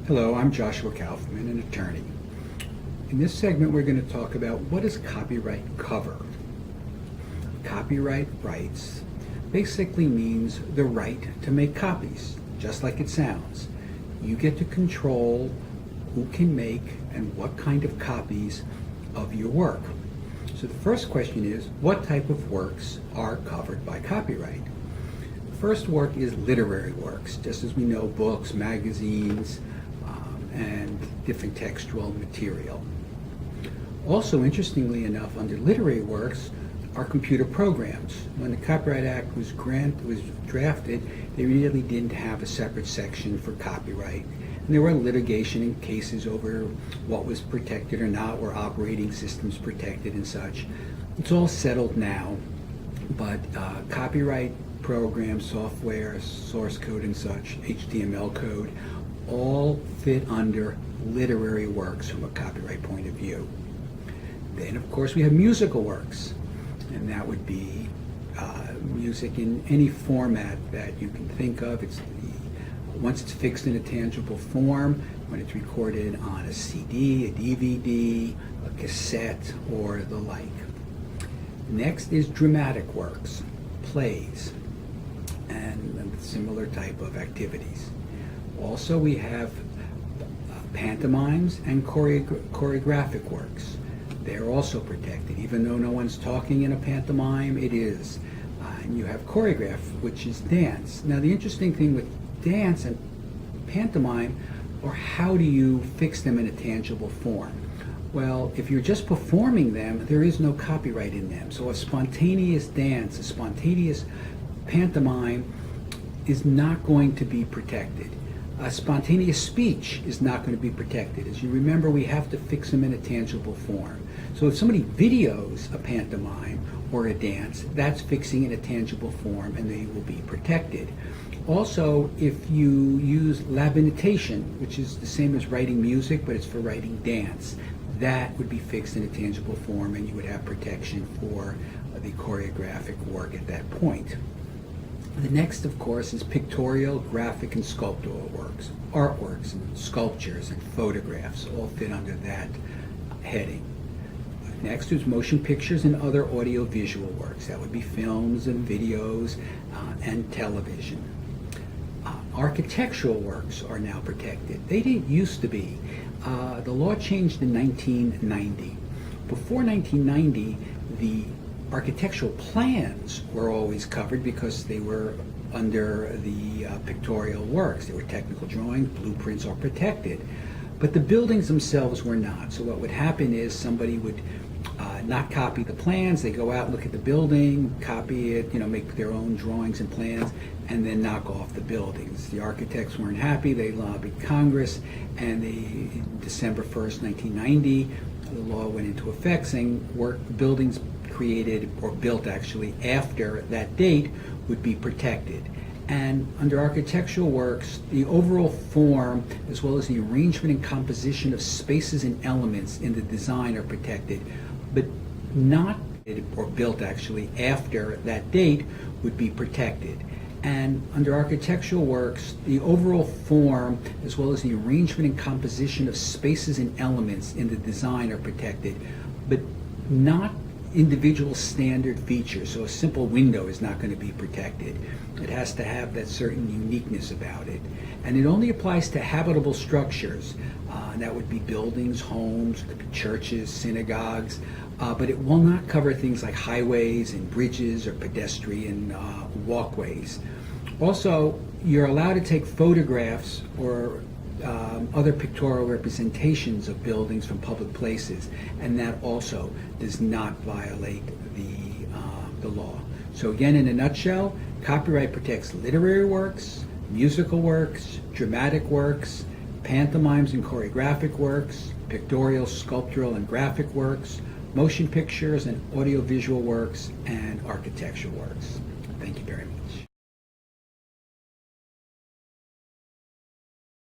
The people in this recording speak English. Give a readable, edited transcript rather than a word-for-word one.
Hello, I'm Joshua Kaufman, an attorney. In this segment, we're going to talk about what does copyright cover. Copyright rights basically means the right to make copies, just like it sounds. You get to control who can make and what kind of copies of your work. So the first question is, what type of works are covered by copyright? The first work is literary works, just as we know books, magazines, and different textual material. Also, interestingly enough, under literary works are computer programs. When the Copyright Act was drafted, they really didn't have a separate section for copyright. And there were litigation in cases over what was protected or not, were operating systems protected and such. It's all settled now, but copyright programs, software, source code and such, HTML code, all fit under literary works from a copyright point of view. Then, of course, we have musical works, and that would be music in any format that you can think of. Once it's fixed in a tangible form, when it's recorded on a CD, a DVD, a cassette, or the like. Next is dramatic works, plays, and similar type of activities. Also, we have pantomimes and choreographic works. They're also protected. Even though no one's talking in a pantomime, it is. And you have choreograph, which is dance. Now, the interesting thing with dance and pantomime, or how do you fix them in a tangible form? Well, if you're just performing them, there is no copyright in them. So a spontaneous dance, a spontaneous pantomime is not going to be protected. A spontaneous speech is not going to be protected. As you remember, we have to fix them in a tangible form. So if somebody videos a pantomime or a dance, that's fixing in a tangible form and they will be protected. Also, if you use labitation, which is the same as writing music, but it's for writing dance, that would be fixed in a tangible form and you would have protection for the choreographic work at that point. The next, of course, is pictorial, graphic, and sculptural works. Artworks and sculptures and photographs all fit under that heading. Next is motion pictures and other audio-visual works. That would be films and videos and television. Architectural works are now protected. They didn't used to be. The law changed in 1990. Before 1990, the architectural plans were always covered because they were under the pictorial works. They were technical drawings, blueprints are protected. But the buildings themselves were not. So what would happen is somebody would not copy the plans, they go out, look at the building, copy it, make their own drawings and plans, and then knock off the buildings. The architects weren't happy, they lobbied Congress, and December 1st, 1990, the law went into effect saying buildings created or built actually after that date would be protected. And under architectural works, the overall form as well as the arrangement and composition of spaces and elements in the design are protected, but not or built actually after that date would be protected. And under architectural works, the overall form as well as the arrangement and composition of spaces and elements in the design are protected, but not individual standard features. So a simple window is not going to be protected. It has to have that certain uniqueness about it. And it only applies to habitable structures. That would be buildings, homes, could be churches, synagogues, but it will not cover things like highways and bridges or pedestrian walkways. Also, you're allowed to take photographs or other pictorial representations of buildings from public places, and that also does not violate the law. So again, in a nutshell, copyright protects literary works, musical works, dramatic works, pantomimes and choreographic works, pictorial, sculptural, and graphic works, motion pictures and audiovisual works, and architectural works. Thank you very much.